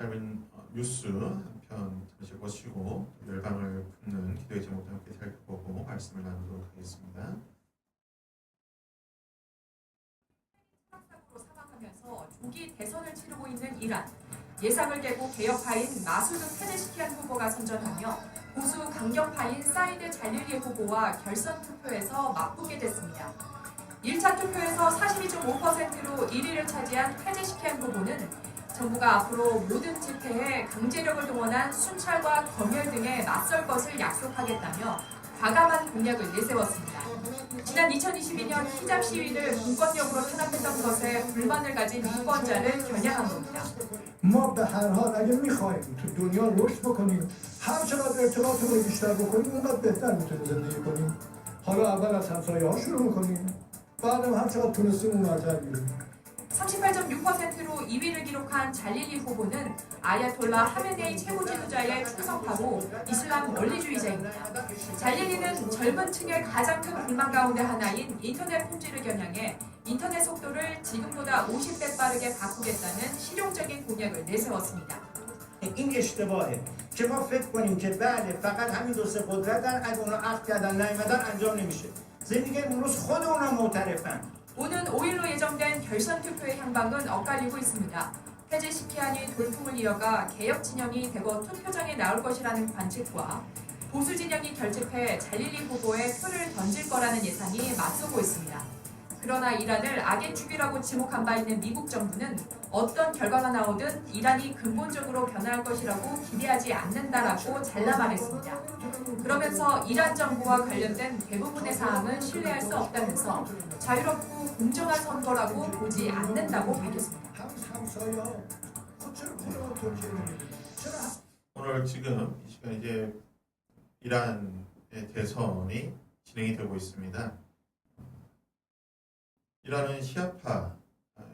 짧은 뉴스 한 편 잠시 보시고 열방을 품는 기도의 제목도 함께 살펴보고 말씀을 나누도록 하겠습니다. 사고로 사망하면서 조기 대선을 치르고 있는 이란. 예상을 깨고 개혁파인 마수드 페제시키안 후보가 선전하며 보수 강경파인 사이드 잘릴리 후보와 결선 투표에서 맞붙게 됐습니다. 1차 투표에서 42.5%로 1위를 차지한 페제시키안 후보는 정부가 앞으로 모든 집회에 강제력을 동원한 순찰과 검열 등에 맞설 것을 약속하겠다며 과감한 공약을 내세웠습니다. 지난 2022년 히잡 시위를 공권력으로 탄압했던 것에 불만을 가진 유권자를 겨냥한 겁니다. ما به هر حال اگه میخوایم تو دنیا رشد بکنیم هر چقدر ارتباطمون بیشتر بکنیم اونقدر بهتر میتونیم زندگی کنیم. حالا اول از همسایه ها شروع میکنیم بعدم هر چقدر تونستیم اونورتر میریم. 38.6%로 2위를 기록한 잘릴리 후보는 아야톨라 하메네이 최고 지도자에 충성하고 이슬람 원리주의자입니다. 잘릴리는 젊은 층의 가장 큰 불만 가운데 하나인 인터넷 품질을 겨냥해 인터넷 속도를 지금보다 50배 빠르게 바꾸겠다는 실용적인 공약을 내세웠습니다. این اشتباهه که ما فکر کنیم که بله فقط همین دو سه قدرتن اگه اونا عقد کردن نیومدن انجام نمیشه. زندگی امروز خود اونا معترفن. 오는 5일로 예정된 결선 투표의 향방은 엇갈리고 있습니다. 페제시키안이 돌풍을 이어가 개혁 진영이 대거 투표장에 나올 것이라는 관측과 보수 진영이 결집해 잘릴리 후보에 표를 던질 거라는 예상이 맞서고 있습니다. 그러나 이란을 악의 축이라고 지목한 바 있는 미국 정부는 어떤 결과가 나오든 이란이 근본적으로 변화할 것이라고 기대하지 않는다라고 잘라 말했습니다. 그러면서 이란 정부와 관련된 대부분의 사항은 신뢰할 수 없다면서 자유롭고 공정한 선거라고 보지 않는다고 밝혔습니다. 오늘 지금 이 시간 이제 이란의 대선이 진행이 되고 있습니다. 이란은 시아파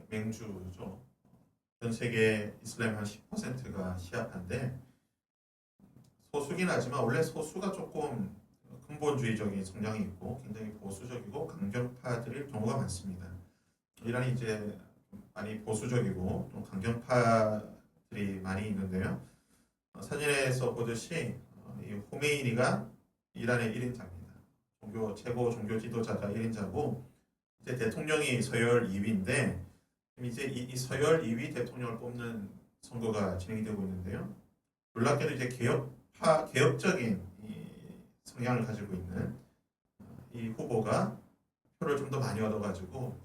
맹주죠. 전 세계 이슬람 한 10%가 시아파인데 소수긴 하지만 원래 소수가 조금 근본주의적인 성향이 있고 굉장히 보수적이고 강경파들일 경우가 많습니다. 이란이 이제 많이 보수적이고 좀 강경파들이 많이 있는데요. 사진에서 보듯이 이 호메이니가 이란의 1인자입니다. 최고 종교 지도자가 1인자고 이제 대통령이 서열 2위인데 이제 이 서열 2위 대통령을 뽑는 선거가 진행이 되고 있는데요. 놀랍게도 이제 개혁적인 이 성향을 가지고 있는 이 후보가 표를 좀 더 많이 얻어가지고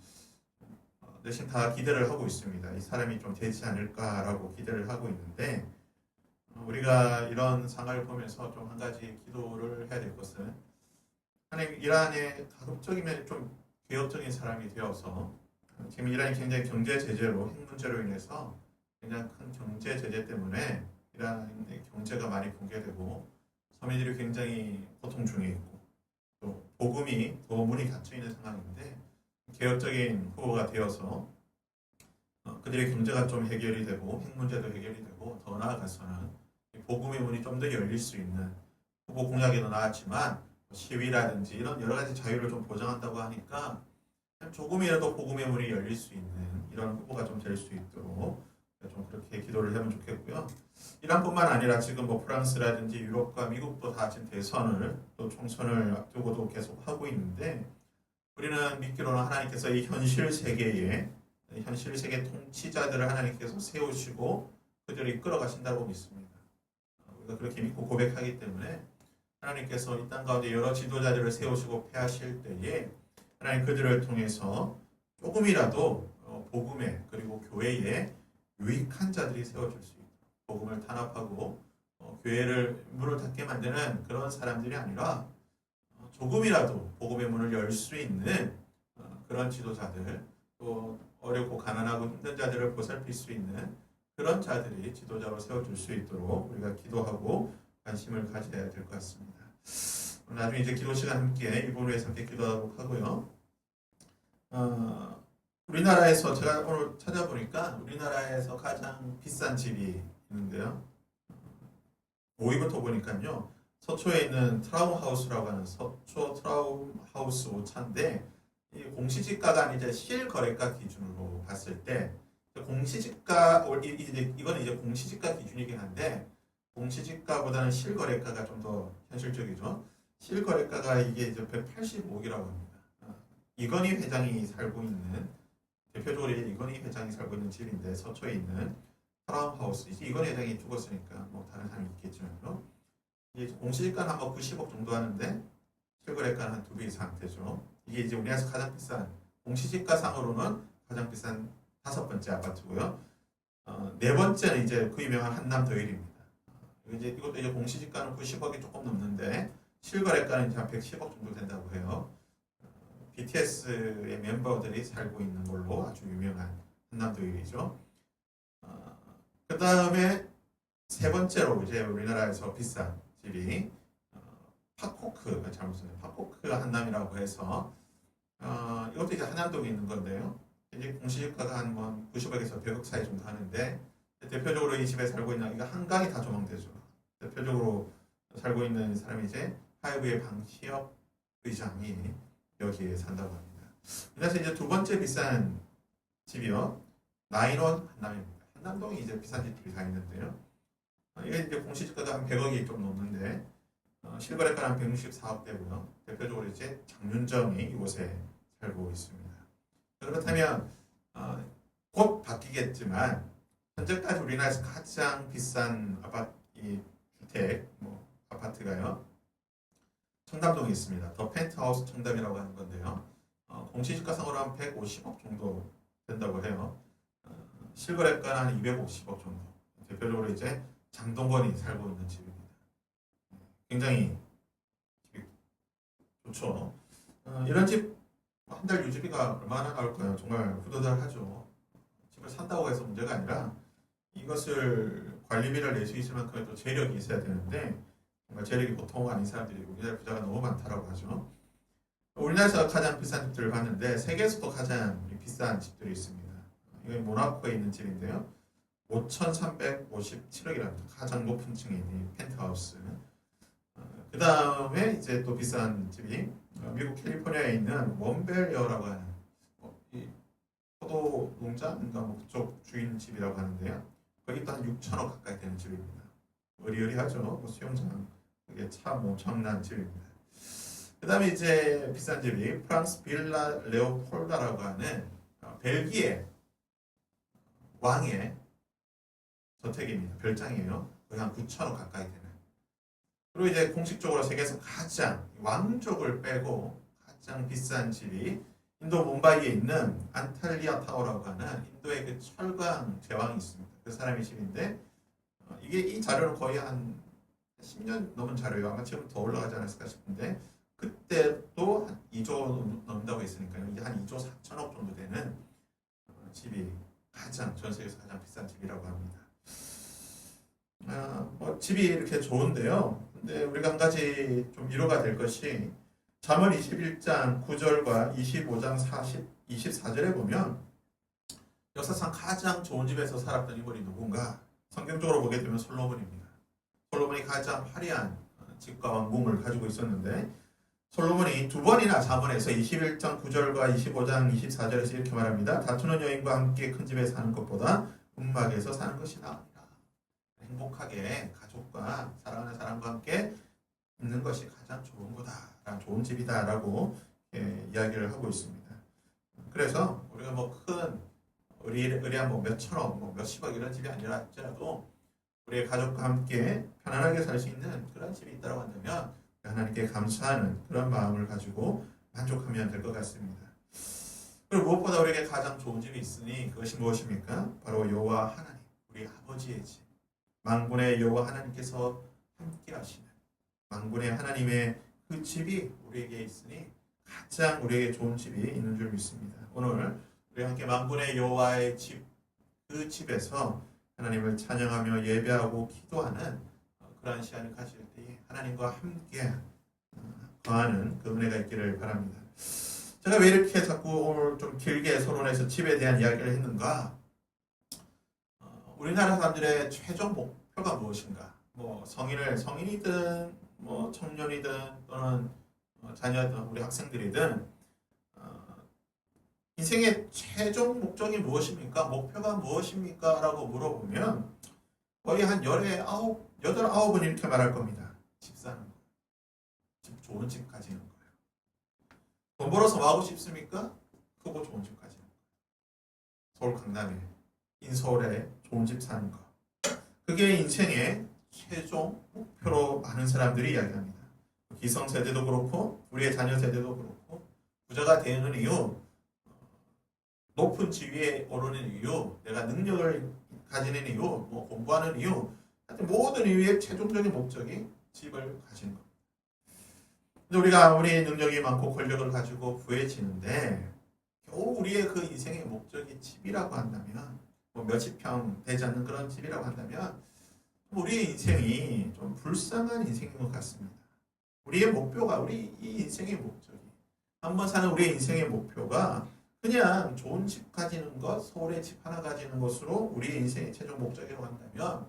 대신 다 기대를 하고 있습니다. 이 사람이 좀 되지 않을까라고 기대를 하고 있는데 우리가 이런 상황을 보면서 좀 한 가지 기도를 해야 될 것은 하나님 이란의 가급적이면 좀 개혁적인 사람이 되어서 지금 이란이 굉장히 경제 제재로 핵 문제로 인해서 굉장히 큰 경제 제재 때문에 이란의 경제가 많이 붕괴되고 서민들이 굉장히 고통 중에 있고 또 복음이 더 문이 닫혀 있는 상황인데 개혁적인 후보가 되어서 그들의 경제가 좀 해결이 되고 핵 문제도 해결이 되고 더 나아가서는 복음의 문이 좀 더 열릴 수 있는 후보 공약에도 나왔지만 시위라든지 이런 여러 가지 자유를 좀 보장한다고 하니까 조금이라도 복음의 문이 열릴 수 있는 이런 후보가 좀 될 수 있도록 좀 그렇게 기도를 하면 좋겠고요. 이란뿐만 아니라 지금 뭐 프랑스라든지 유럽과 미국도 다 지금 대선을 또 총선을 앞두고도 계속 하고 있는데 우리는 믿기로는 하나님께서 이 현실 세계 통치자들을 하나님께서 세우시고 그들을 이끌어 가신다고 믿습니다. 우리가 그렇게 믿고 고백하기 때문에 하나님께서 이 땅 가운데 여러 지도자들을 세우시고 폐하실 때에 하나님 그들을 통해서 조금이라도 복음에 그리고 교회에 유익한 자들이 세워질 수 있도록 복음을 탄압하고 교회를 문을 닫게 만드는 그런 사람들이 아니라 조금이라도 복음의 문을 열 수 있는 그런 지도자들 또 어렵고 가난하고 힘든 자들을 보살필 수 있는 그런 자들이 지도자로 세워질 수 있도록 우리가 기도하고 관심을 가져야 될 것 같습니다. 나중에 이제 기도 시간 함께 이 부분에 함께 기도하도록 하고요. 우리나라에서 제가 오늘 찾아보니까 우리나라에서 가장 비싼 집이 있는데요. 5위부터 보니까요. 서초에 있는 트라움하우스라고 하는 서초 트라움하우스 5차인데 이 공시지가가 이제 실거래가 기준으로 봤을 때 공시지가 이건 이제 공시지가 기준이긴 한데 공시지가보다는 실거래가가 좀 더 현실적이죠. 실거래가가 이게 이제 185억이라고 합니다. 이건희 회장이 살고 있는 대표적으로 이건희 회장이 살고 있는 집인데 서초에 있는 파람하우스. 이제 이건희 회장이 죽었으니까 뭐 다른 사람이 있겠지만요. 이게 공시지가는 한 90억 정도 하는데 실거래가는 한 2배 이상 되죠. 이게 이제 우리나라에서 가장 비싼 공시지가상으로는 가장 비싼 5번째 아파트고요. 네 번째는 이제 그 유명한 한남더일입니다. 이것도 이제 공시지가는 90억이 조금 넘는데 실거래가는 이제 한 110억 정도 된다고 해요. BTS의 멤버들이 살고 있는 걸로 아주 유명한 한남더일이죠. 그 다음에 세 번째로 이제 우리나라에서 비싼 집이 팝코크, 잘못했네요. 팝코크 한남이라고 해서 이것도 이제 한남동에 있는 건데요. 이제 공시지가가 한 90억에서 100억 사이 정도 하는데 대표적으로 이 집에 살고 있는 이거 한강이 다 조망되죠. 대표적으로 살고 있는 사람이 이제 하이브의 방시혁 의장이 여기에 산다고 합니다. 그래서 이제 두 번째 비싼 집이요. 나인원 한남입니다. 한남동이 이제 비싼 집들이 다 있는데요. 이게 이제 공시지가가 한 100억이 좀 넘는데 실거래가는 한 164억대고요. 대표적으로 이제 장윤정이 이곳에 살고 있습니다. 그렇다면 곧 바뀌겠지만 현재까지 우리나라에서 가장 비싼 주택 아파트가요. 청담동에 있습니다. 더 펜트하우스 청담이라고 하는 건데요. 공시지가상으로 한 150억 정도 된다고 해요. 실거래가는 한 250억 정도. 대표적으로 이제 장동건이 살고 있는 집입니다. 굉장히 집이 좋죠. 이런 집 한 달 유지비가 얼마나 나올까요? 정말 후덜덜하죠. 집을 산다고 해서 문제가 아니라 이것을 관리비를 낼 수 있을 만큼의 또 재력이 있어야 되는데 정말 재력이 보통 아닌 사람들이 우리나라 부자가 너무 많다라고 하죠. 우리나라에서 가장 비싼 집들을 봤는데 세계에서도 가장 비싼 집들이 있습니다. 이건 모나코에 있는 집인데요. 5,357억이랍니다. 가장 높은 층에 있는 펜트하우스. 그 다음에 이제 또 비싼 집이 미국 캘리포니아에 있는 원벨리어라고 하는 이 포도 농장인가 그쪽 주인 집이라고 하는데요. 거기 또 한 6천억 가까이 되는 집입니다. 어리어리하죠. 수영장 그게 참 엄청난 집입니다. 그 다음에 이제 비싼 집이 프랑스 빌라 레오폴다라고 하는 벨기에 왕의 저택입니다. 별장이에요. 거의 한 9천억 가까이 되는. 그리고 이제 공식적으로 세계에서 가장 왕족을 빼고 가장 비싼 집이 인도 뭄바이에 있는 안탈리아 타워라고 하는 인도의 그 철강 제왕이 있습니다. 그 사람의 집인데 이게 이 자료는 거의 한 10년 넘은 자료예요. 아마 지금 더 올라가지 않았을까 싶은데 그때도 한 2조 넘는다고 했으니까요. 이게 한 2조 4천억 정도 되는 집이 가장 전 세계에서 가장 비싼 집이라고 합니다. 집이 이렇게 좋은데요. 근데 우리가 한 가지 좀 위로가 될 것이 잠언 21장 9절과 25장 24절에 보면 역사상 가장 좋은 집에서 살았던 인물이 누군가? 성경적으로 보게 되면 솔로몬입니다. 솔로몬이 가장 화려한 집과 왕궁을 가지고 있었는데 솔로몬이 두 번이나 잠언에서 21장 9절과 25장 24절에서 이렇게 말합니다. 다투는 여인과 함께 큰 집에 사는 것보다 움막에서 사는 것이 나으니라. 행복하게 가족과 사랑하는 사람과 함께 있는 것이 가장 좋은 거다. 좋은 집이다라고 이야기를 하고 있습니다. 그래서 우리가 큰 의리한 몇천억, 몇십억 이런 집이 아니라 할지라도 우리의 가족과 함께 편안하게 살 수 있는 그런 집이 있다고 한다면 하나님께 감사하는 그런 마음을 가지고 만족하면 될 것 같습니다. 그리고 무엇보다 우리에게 가장 좋은 집이 있으니 그것이 무엇입니까? 바로 여호와 하나님, 우리 아버지의 집. 만군의 여호와 하나님께서 함께 하시는 만군의 하나님의 그 집이 우리에게 있으니 가장 우리에게 좋은 집이 있는 줄 믿습니다. 오늘 우리 함께 만군의 여호와의 집, 그 집에서 하나님을 찬양하며 예배하고 기도하는 그러한 시간을 가질 때 하나님과 함께 거하는 그 은혜가 있기를 바랍니다. 제가 왜 이렇게 자꾸 오늘 좀 길게 서론에서 집에 대한 이야기를 했는가? 우리나라 사람들의 최종 목표가 무엇인가? 성인이든 청년이든 또는 자녀든 우리 학생들이든 인생의 최종 목적이 무엇입니까? 목표가 무엇입니까? 라고 물어보면 거의 한 여덟, 아홉은 이렇게 말할 겁니다. 집 사는 거. 좋은 집 가지는 거예요. 돈 벌어서 뭐 하고 싶습니까? 크고 좋은 집 가지는 거예요. 서울 강남에, 인서울에 좋은 집 사는 거. 그게 인생의 최종 목표로 많은 사람들이 이야기합니다. 기성세대도 그렇고 우리의 자녀 세대도 그렇고 부자가 되는 이유, 높은 지위에 오르는 이유, 내가 능력을 가지는 이유, 뭐 공부하는 이유, 하여튼 모든 이유의 최종적인 목적이 집을 가지는 겁니다. 근데 우리가 아무리 능력이 많고 권력을 가지고 부해지는데 겨우 우리의 그 인생의 목적이 집이라고 한다면, 뭐 몇십 평 되지 않는 그런 집이라고 한다면 우리의 인생이 좀 불쌍한 인생인 것 같습니다. 우리의 목표가, 우리 이 인생의 목적이, 한번 사는 우리의 인생의 목표가 그냥 좋은 집 가지는 것, 서울에 집 하나 가지는 것으로 우리의 인생의 최종 목적이라고 한다면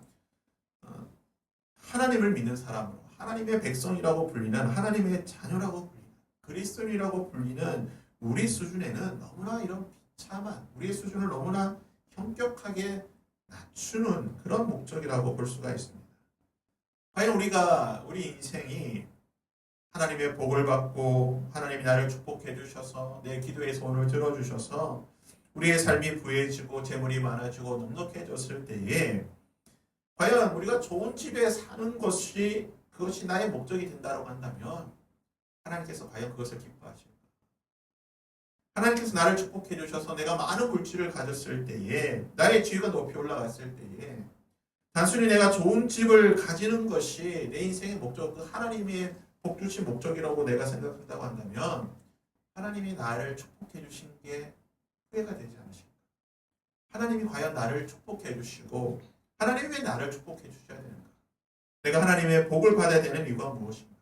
하나님을 믿는 사람으로, 하나님의 백성이라고 불리는, 하나님의 자녀라고 불리는, 그리스도인이라고 불리는 우리 수준에는 너무나 이런 비참한, 우리의 수준을 너무나 현격하게 낮추는 그런 목적이라고 볼 수가 있습니다. 과연 우리 인생이 하나님의 복을 받고 하나님이 나를 축복해 주셔서 내 기도의 소원을 들어주셔서 우리의 삶이 부해지고 재물이 많아지고 넉넉해졌을 때에 과연 우리가 좋은 집에 사는 것이 그것이 나의 목적이 된다고 한다면 하나님께서 과연 그것을 기뻐하실까? 하나님께서 나를 축복해 주셔서 내가 많은 물질을 가졌을 때에, 나의 지위가 높이 올라갔을 때에 단순히 내가 좋은 집을 가지는 것이 내 인생의 목적, 그 하나님의 복 주신 목적이라고 내가 생각한다고 한다면 하나님이 나를 축복해 주신 게 후회가 되지 않으실까? 하나님이 과연 나를 축복해 주시고 하나님이 왜 나를 축복해 주셔야 되는가? 내가 하나님의 복을 받아야 되는 이유가 무엇인가?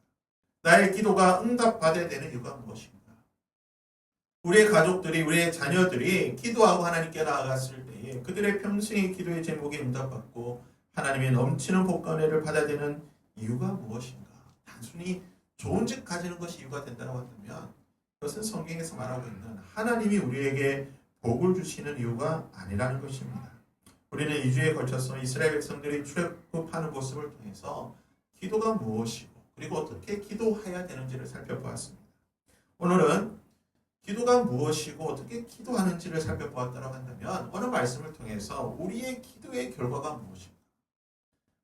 나의 기도가 응답받아야 되는 이유가 무엇인가? 우리의 가족들이, 우리의 자녀들이 기도하고 하나님께 나아갔을 때에 그들의 평생의 기도의 제목이 응답받고 하나님의 넘치는 복과 은혜를 받아야 되는 이유가 무엇인가? 단순히 좋은 집 가지는 것이 이유가 된다고 한다면 그것은 성경에서 말하고 있는 하나님이 우리에게 복을 주시는 이유가 아니라는 것입니다. 우리는 2주에 걸쳐서 이스라엘 백성들이 출애굽하는 모습을 통해서 기도가 무엇이고 그리고 어떻게 기도해야 되는지를 살펴보았습니다. 오늘은 기도가 무엇이고 어떻게 기도하는지를 살펴보았다고 한다면 어느 말씀을 통해서 우리의 기도의 결과가 무엇인가?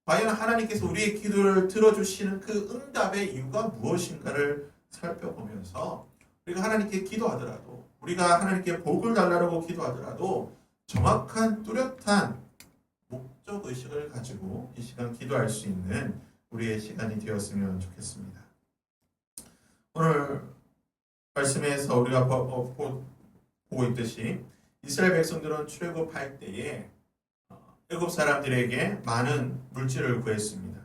과연 하나님께서 우리의 기도를 들어주시는 그 응답의 이유가 무엇인가를 살펴보면서 우리가 하나님께 기도하더라도, 우리가 하나님께 복을 달라고 기도하더라도 정확한 뚜렷한 목적의식을 가지고 이 시간 기도할 수 있는 우리의 시간이 되었으면 좋겠습니다. 오늘 말씀에서 우리가 보고 있듯이 이스라엘 백성들은 출애굽할 때에 애굽 사람들에게 많은 물질을 구했습니다.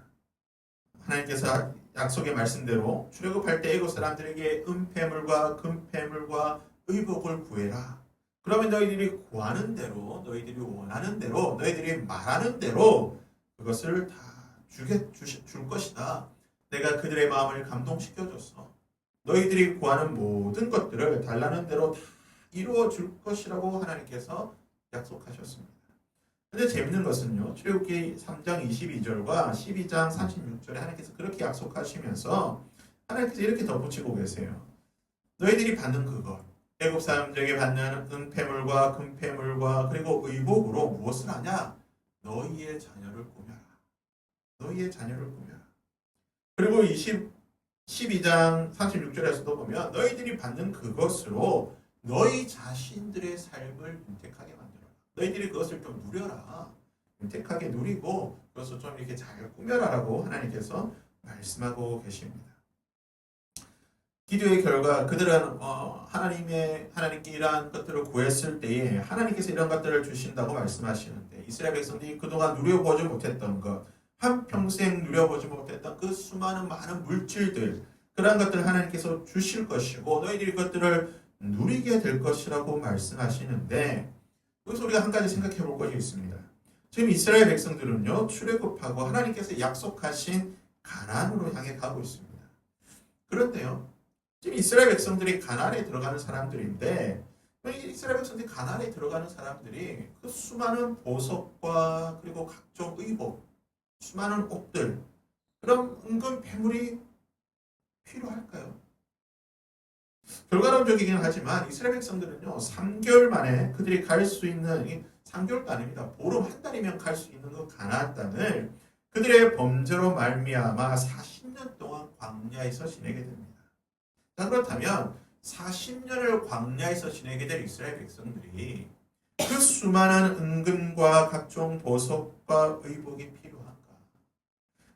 하나님께서 약속의 말씀대로 출애굽할 때 애굽 사람들에게 은폐물과 금폐물과 의복을 구해라. 그러면 너희들이 구하는 대로, 너희들이 원하는 대로, 너희들이 말하는 대로 그것을 다 줄 것이다. 내가 그들의 마음을 감동시켜줬어. 너희들이 구하는 모든 것들을 달라는 대로 다 이루어 줄 것이라고 하나님께서 약속하셨습니다. 근데 재밌는 것은요, 출애굽기 3장 22절과 12장 36절에 하나님께서 그렇게 약속하시면서 하나님께서 이렇게 덧붙이고 계세요. 너희들이 받는 그것, 애굽 사람들에게 받는 은폐물과 금폐물과 그리고 의복으로 무엇을 하냐? 너희의 자녀를 꾸며라. 너희의 자녀를 꾸며라. 그리고 12장 36절에서도 보면 너희들이 받는 그것으로 너희 자신들의 삶을 윤택하게 만들어라. 너희들이 그것을 좀 누려라. 윤택하게 누리고 그것을 좀 이렇게 잘 꾸며라라고 하나님께서 말씀하고 계십니다. 기도의 결과 그들은 하나님께 이러한 것들을 구했을 때에 하나님께서 이런 것들을 주신다고 말씀하시는데 이스라엘 백성들이 그동안 누려보지 못했던 것, 한평생 누려보지 못했던 그 수많은 많은 물질들, 그러한 것들을 하나님께서 주실 것이고 너희들이 그것들을 누리게 될 것이라고 말씀하시는데 여기서 우리가 한 가지 생각해 볼 것이 있습니다. 지금 이스라엘 백성들은요, 출애굽하고 하나님께서 약속하신 가나안으로 향해 가고 있습니다. 그런데요, 지금 이스라엘 백성들이 가나안에 들어가는 사람들인데 이스라엘 백성들이 가나안에 들어가는 사람들이 그 수많은 보석과 그리고 각종 의복, 수많은 옷들, 그런 은근 패물이 필요할까요? 결과론적이긴 하지만 이스라엘 백성들은요 3개월 만에 그들이 갈 수 있는 3개월도 아닙니다. 보름 한 달이면 갈 수 있는 그 가나안 땅을 그들의 범죄로 말미암아 40년 동안 광야에서 지내게 됩니다. 자, 그렇다면 40년을 광야에서 지내게 될 이스라엘 백성들이 그 수많은 은금과 각종 보석과 의복이 필요한가?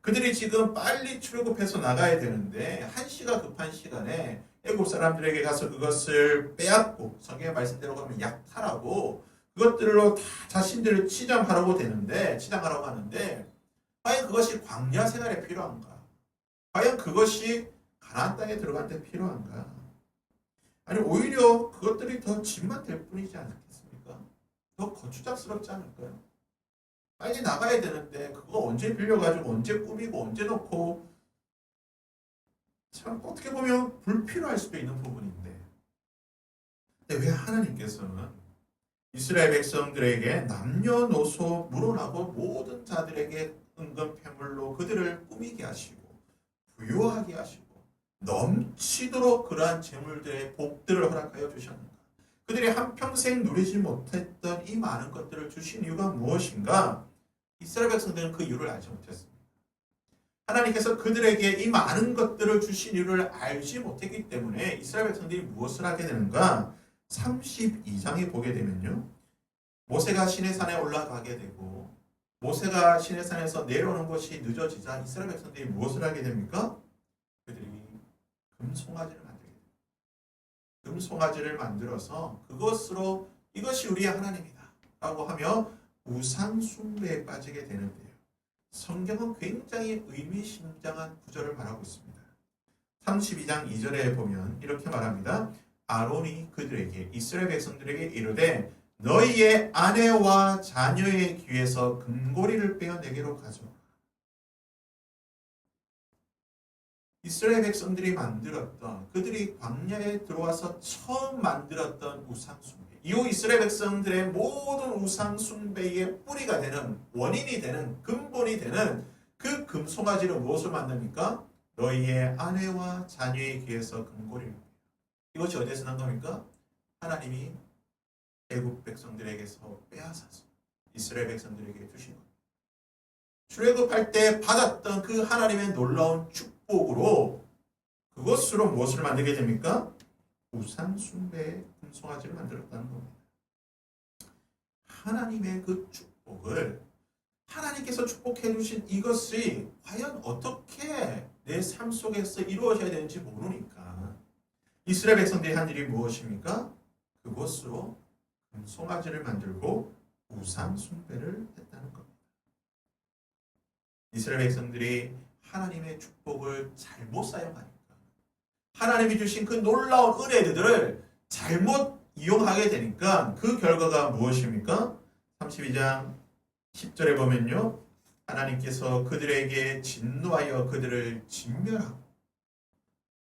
그들이 지금 빨리 출애굽해서 나가야 되는데 한시가 급한 시간에 애굽 사람들에게 가서 그것을 빼앗고 성경의 말씀대로 가면 약탈하고 그것들로 다 자신들을 치장하라고 하는데 과연 그것이 광야 생활에 필요한가? 과연 그것이 가나안 땅에 들어갈 때 필요한가? 아니 오히려 그것들이 더 짐만 될 뿐이지 않겠습니까? 더 거추장스럽지 않을까요? 빨리 나가야 되는데 그거 언제 빌려가지고 언제 꾸미고 언제 넣고 참 어떻게 보면 불필요할 수도 있는 부분인데 근데 왜 하나님께서는 이스라엘 백성들에게 남녀노소 물어나고 모든 자들에게 은금패물로 그들을 꾸미게 하시고 부유하게 하시고 넘치도록 그러한 재물들의 복들을 허락하여 주셨는가? 그들이 한평생 누리지 못했던 이 많은 것들을 주신 이유가 무엇인가? 이스라엘 백성들은 그 이유를 알지 못했습니다. 하나님께서 그들에게 이 많은 것들을 주신 이유를 알지 못했기 때문에 이스라엘 백성들이 무엇을 하게 되는가? 32장에 보게 되면요. 모세가 시내산에 올라가게 되고 모세가 시내산에서 내려오는 것이 늦어지자 이스라엘 백성들이 무엇을 하게 됩니까? 그들이 금송아지를 만들게 됩니다. 금송아지를 만들어서 그것으로 이것이 우리의 하나님이다 라고 하며 우상 숭배에 빠지게 되는데요. 성경은 굉장히 의미심장한 구절을 말하고 있습니다. 32장 2절에 보면 이렇게 말합니다. 아론이 그들에게 이스라엘 백성들에게 이르되 너희의 아내와 자녀의 귀에서 금고리를 빼어 내게로 가져오라. 이스라엘 백성들이 만들었던 그들이 광야에 들어와서 처음 만들었던 우상 숭배, 이후 이스라엘 백성들의 모든 우상 숭배의 뿌리가 되는 원인이 되는 근본이 되는 그 금송아지를 무엇을 만듭니까? 너희의 아내와 자녀의 귀에서 금고리를. 이것이 어디에서 난 겁니까? 하나님이 애굽 백성들에게서 빼앗아서 이스라엘 백성들에게 주신 겁니다. 출애굽할 때 받았던 그 하나님의 놀라운 축복으로 그것으로 무엇을 만들게 됩니까? 우상 숭배의 금송아지를 만들었다는 겁니다. 하나님의 그 축복을 하나님께서 축복해 주신 이것이 과연 어떻게 내 삶 속에서 이루어져야 되는지 모르니까 이스라엘 백성들이 한 일이 무엇입니까? 그것으로 금송아지를 만들고 우상 숭배를 했다는 겁니다. 이스라엘 백성들이 하나님의 축복을 잘못 사용하니까 하나님이 주신 그 놀라운 은혜들을 잘못 이용하게 되니까 그 결과가 무엇입니까? 32장 10절에 보면요. 하나님께서 그들에게 진노하여 그들을 진멸하고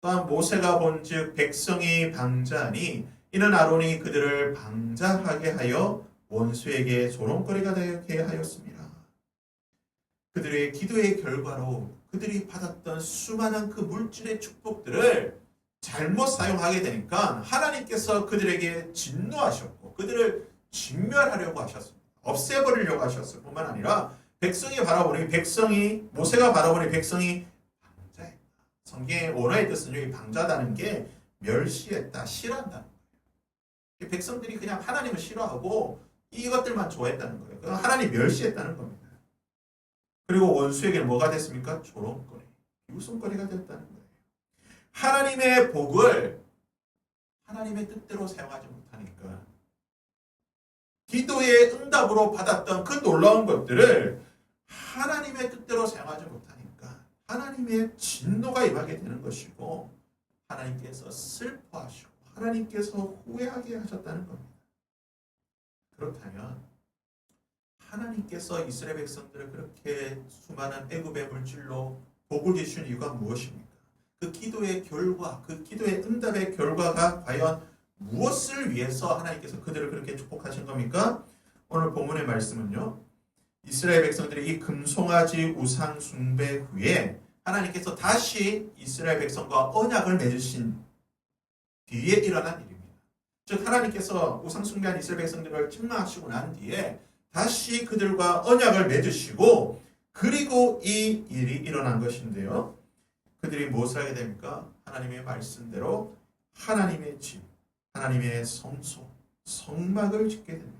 또한 모세가 본즉 백성이 방자하니 이는 아론이 그들을 방자하게 하여 원수에게 조롱거리가 되게 하였습니다. 그들의 기도의 결과로 그들이 받았던 수많은 그 물질의 축복들을 잘못 사용하게 되니까 하나님께서 그들에게 진노하셨고 그들을 진멸하려고 하셨습니다. 없애버리려고 하셨을 뿐만 아니라 모세가 바라보니 백성이 방자했다. 성경의 원어의 뜻은 여기 방자다는 게 멸시했다, 싫어한다는 거예요. 백성들이 그냥 하나님을 싫어하고 이것들만 좋아했다는 거예요. 그럼 하나님 멸시했다는 겁니다. 그리고 원수에게는 뭐가 됐습니까? 조롱거리, 웃음거리가 됐다는 거예요. 하나님의 복을 하나님의 뜻대로 사용하지 못하니까 기도의 응답으로 받았던 그 놀라운 것들을 하나님의 뜻대로 사용하지 못하니까 하나님의 진노가 임하게 되는 것이고 하나님께서 슬퍼하시고 하나님께서 후회하게 하셨다는 겁니다. 그렇다면 하나님께서 이스라엘 백성들을 그렇게 수많은 애굽의 물질로 복을 주신 이유가 무엇입니까? 그 기도의 결과, 그 기도의 응답의 결과가 과연 무엇을 위해서 하나님께서 그들을 그렇게 축복하신 겁니까? 오늘 본문의 말씀은요. 이스라엘 백성들이 이 금송아지 우상 숭배 후에 하나님께서 다시 이스라엘 백성과 언약을 맺으신 뒤에 일어난 일입니다. 즉 하나님께서 우상 숭배한 이스라엘 백성들을 책망하시고 난 뒤에 다시 그들과 언약을 맺으시고 그리고 이 일이 일어난 것인데요. 그들이 무엇을 하게 됩니까? 하나님의 말씀대로 하나님의 집, 하나님의 성소, 성막을 짓게 됩니다.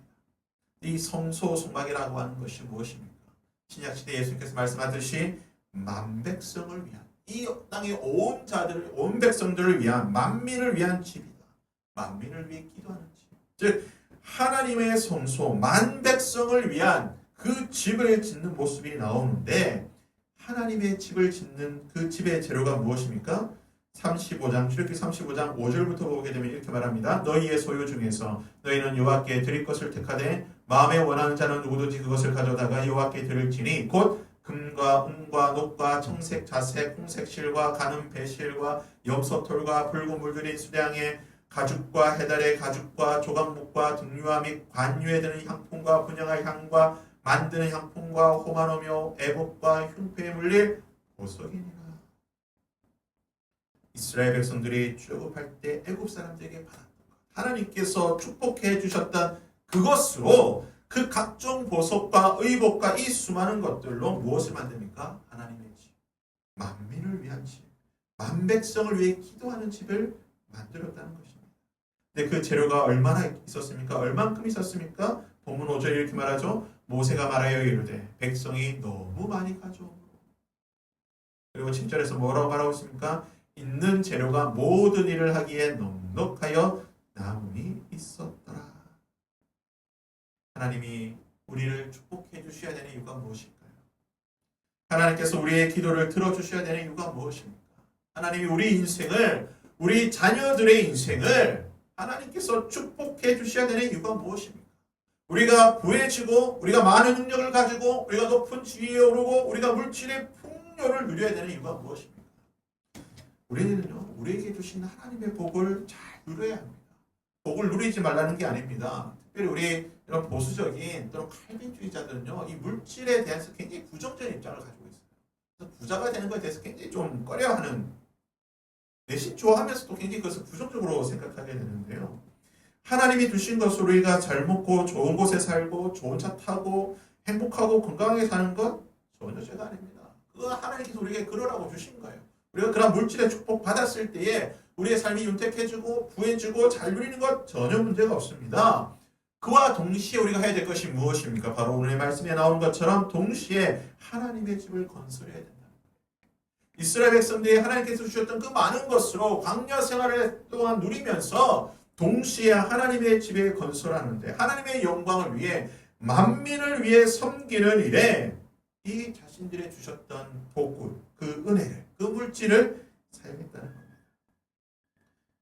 이 성소, 성막이라고 하는 것이 무엇입니까? 신약시대 예수님께서 말씀하듯이 만백성을 위한, 이 땅의 온 자들을, 온 백성들을 위한, 만민을 위한 집이다. 만민을 위해 기도하는 집. 즉 하나님의 성소, 만백성을 위한 그 집을 짓는 모습이 나오는데 하나님의 집을 짓는 그 집의 재료가 무엇입니까? 35장, 출애굽기 35장 5절부터 보게 되면 이렇게 말합니다. 너희의 소유 중에서 너희는 여호와께 드릴 것을 택하되 마음에 원하는 자는 누구든지 그것을 가져다가 여호와께 드릴지니 곧 금과 은과 녹과 청색 자색 홍색 실과 가는 배실과 염소털과 붉은 물들인 수량의 가죽과 해달의 가죽과 조각목과 등유화 및 관유에 드는 향품과 분향할 향과 만드는 향품과 호마노며 애복과 흉패에 물릴 보석이니라. 이스라엘 백성들이 출애굽할 때 애굽 사람들에게 받았던 것, 하나님께서 축복해 주셨던 그것으로 그 각종 보석과 의복과 이 수많은 것들로 무엇을 만듭니까? 하나님의 집, 만민을 위한 집, 만백성을 위해 기도하는 집을 만들었다는 것입니다. 근데 그 재료가 얼마나 있었습니까? 얼만큼 있었습니까? 본문 5절에 이렇게 말하죠. 모세가 말하여 이르되 백성이 너무 많이 가져오므로. 그리고 7절에서 뭐라고 말하고 있습니까? 있는 재료가 모든 일을 하기에 넉넉하여 남음이 있었더라. 하나님이 우리를 축복해 주셔야 되는 이유가 무엇일까요? 하나님께서 우리의 기도를 들어주셔야 되는 이유가 무엇입니까? 하나님이 우리 인생을, 우리 자녀들의 인생을 하나님께서 축복해 주셔야 되는 이유가 무엇입니까? 우리가 부해지고 우리가 많은 능력을 가지고 우리가 높은 지위에 오르고 우리가 물질의 풍요를 누려야 되는 이유가 무엇입니까? 우리는요, 우리에게 주신 하나님의 복을 잘 누려야 합니다. 복을 누리지 말라는 게 아닙니다. 특별히 우리 이런 보수적인 또는 칼빈주의자들은요, 이 물질에 대해서 굉장히 부정적인 입장을 가지고 있어요. 그래서 부자가 되는 것에 대해서 굉장히 좀 꺼려하는, 내심 좋아하면서도 굉장히 그것을 부정적으로 생각하게 되는데요. 하나님이 주신 것으로 우리가 잘 먹고 좋은 곳에 살고 좋은 차 타고 행복하고 건강하게 사는 것 전혀 죄가 아닙니다. 그건 하나님께서 우리에게 그러라고 주신 거예요. 우리가 그런 물질의 축복 받았을 때에 우리의 삶이 윤택해지고 부해지고 잘 누리는 것 전혀 문제가 없습니다. 그와 동시에 우리가 해야 될 것이 무엇입니까? 바로 오늘의 말씀에 나오는 것처럼 동시에 하나님의 집을 건설해야 된다. 이스라엘 백성들이 하나님께서 주셨던 그 많은 것으로 광야 생활을 동안 누리면서 동시에 하나님의 집에 건설하는데 하나님의 영광을 위해 만민을 위해 섬기는 일에 이 자신들의 주셨던 복을, 그 은혜를, 그 물질을 사용했다는 겁니다.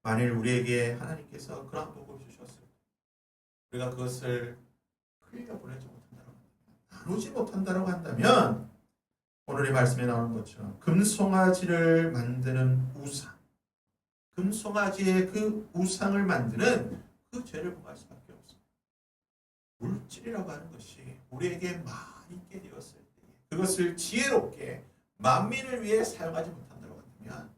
만일 우리에게 하나님께서 그런 복을 주셨을 때 우리가 그것을 흘려보내지 못한다고 나누지 못한다고 한다면 오늘의 말씀에 나오는 것처럼 금송아지를 만드는 우상, 금송아지의 그 우상을 만드는 그 죄를 범할 수밖에 없습니다. 물질이라고 하는 것이 우리에게 많이 있게 되었을 때 그것을 지혜롭게 만민을 위해 사용하지 못한다고 한다면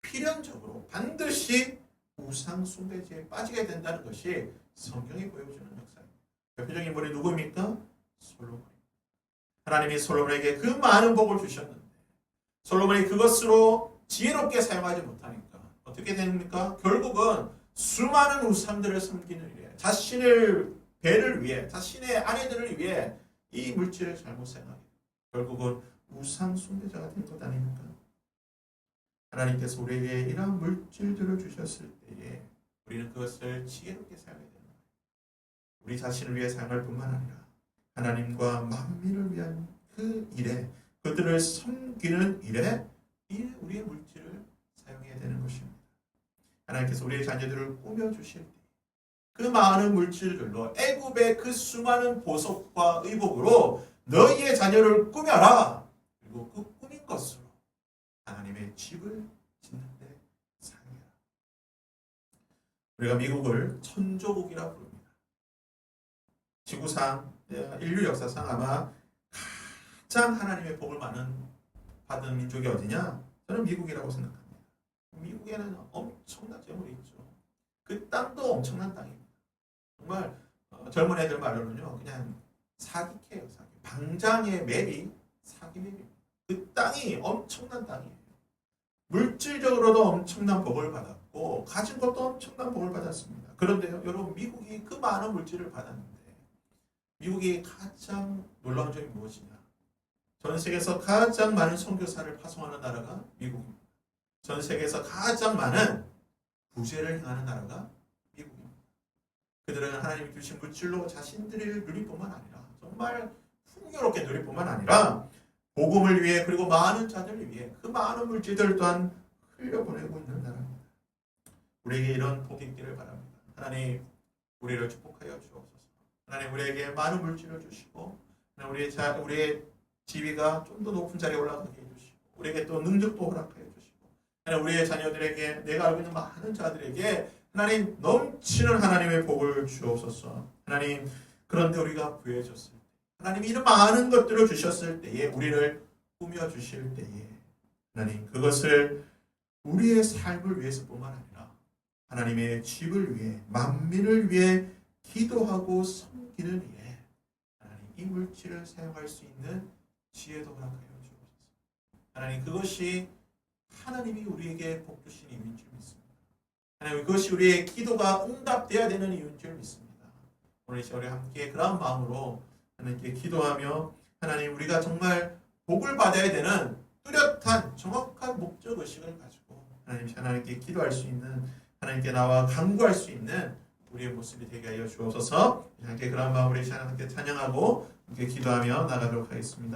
필연적으로 반드시 우상 숭배죄에 빠지게 된다는 것이 성경이 보여주는 역사입니다. 대표적인 인물이 누구입니까? 솔로몬. 하나님이 솔로몬에게 그 많은 복을 주셨는데 솔로몬이 그것으로 지혜롭게 사용하지 못하니까 어떻게 됩니까? 결국은 수많은 우상들을 섬기는 일에 자신의 배를 위해, 자신의 아내들을 위해 이 물질을 잘못 사용하게 결국은 우상 숭배자가 된 것 아닙니까? 하나님께서 우리에게 이러한 물질들을 주셨을 때에 우리는 그것을 지혜롭게 사용해야 되는 거예요. 우리 자신을 위해 사용할 뿐만 아니라 하나님과 만민을 위한 그 일에, 그들을 섬기는 일에 이 우리의 물질을 사용해야 되는 것입니다. 하나님께서 우리의 자녀들을 꾸며주실 때 그 많은 물질들로 애굽의 그 수많은 보석과 의복으로 너희의 자녀를 꾸며라. 그리고 그 꾸민 것으로 하나님의 집을 짓는 데 사용해라. 우리가 미국을 천조국이라 부릅니다. 지구상, 인류 역사상 아마 가장 하나님의 복을 받은 민족이 어디냐? 저는 미국이라고 생각합니다. 미국에는 엄청난 재물이 있죠. 그 땅도 엄청난 땅입니다. 정말 젊은 애들 말로는요, 그냥 사기캐예요, 사기. 방장의 맵이 사기 맵입니다. 그 땅이 엄청난 땅이에요. 물질적으로도 엄청난 복을 받았고 가진 것도 엄청난 복을 받았습니다. 그런데요, 여러분, 미국이 그 많은 물질을 받았는데 미국이 가장 놀라운 점이 무엇이냐? 전 세계에서 가장 많은 선교사를 파송하는 나라가 미국입니다. 전 세계에서 가장 많은 부재를 행하는 나라가 미국입니다. 그들은 하나님이 주신 물질로 자신들을 누릴 뿐만 아니라 정말 풍요롭게 누릴 뿐만 아니라 복음을 위해 그리고 많은 자들을 위해 그 많은 물질들 또한 흘려보내고 있는 나라입니다. 우리에게 이런 복이 있기를 바랍니다. 하나님, 우리를 축복하여 주옵소서. 하나님, 우리에게 많은 물질을 주시고 우리의 지위가 좀 더 높은 자리에 올라가게 해주시고 우리에게 또 능력도 허락하여 주시고 하나님, 우리의 자녀들에게, 내가 알고 있는 많은 자들에게 하나님 넘치는 하나님의 복을 주옵소서. 하나님, 그런데 우리가 부해졌을 때 하나님이 이런 많은 것들을 주셨을 때에 우리를 꾸며주실 때에 하나님, 그것을 우리의 삶을 위해서뿐만 아니라 하나님의 집을 위해, 만민을 위해 기도하고 섬기는 일에 하나님, 이 물질을 사용할 수 있는 지혜도 허락하여 주옵소서. 하나님, 그것이 하나님이 우리에게 복 주신 이유인 줄 믿습니다. 하나님, 그것이 우리의 기도가 응답되어야 되는 이유인 줄 믿습니다. 오늘 이 시간에 함께 그런 마음으로 하나님께 기도하며 하나님, 우리가 정말 복을 받아야 되는 뚜렷한 정확한 목적의식을 가지고 하나님께 기도할 수 있는, 하나님께 나와 간구할 수 있는 우리의 모습이 되게 하여 주옵소서. 함께 그런 마음으로 이 시간 함께 찬양하고 함께 기도하며 나가도록 하겠습니다.